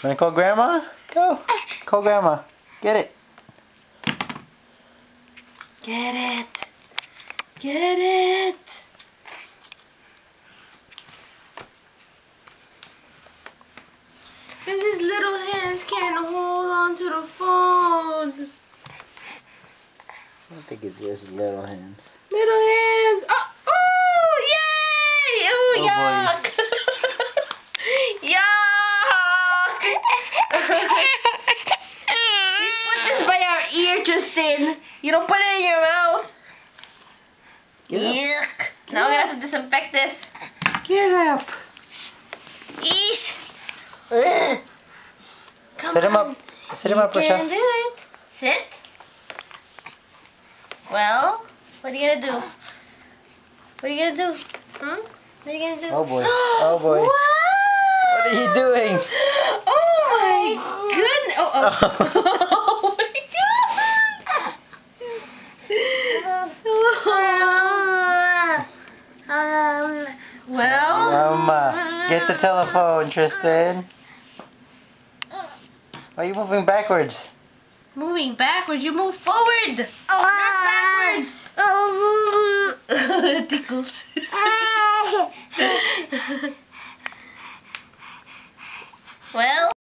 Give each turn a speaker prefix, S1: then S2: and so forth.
S1: Wanna call Grandma? Go. Call Grandma. Get it.
S2: Get it. Get it. Because his little hands can't hold on to the phone.
S1: I don't think it's just little hands.
S2: Little hands. Oh, oh yay! Oh, yuck. Yuck. You put this by our ear, Justin. You don't put it in your mouth. Yuck. Now we're going to have to disinfect this.
S1: Get up.
S2: Eesh. Ugh. Come
S1: Sit him
S2: on.
S1: up. Sit him up,
S2: You
S1: Risha.
S2: can do it. Sit. Well, what are you gonna do? What are you gonna do? Hmm? What are you gonna do?
S1: Oh boy. Oh boy.
S2: What?
S1: What are you doing?
S2: Oh my goodness. Oh, oh. Oh my god. Well.
S1: Get the telephone, Tristan. Why are you moving backwards?
S2: Moving backwards, you move forward. Not backwards. It tickles. Well.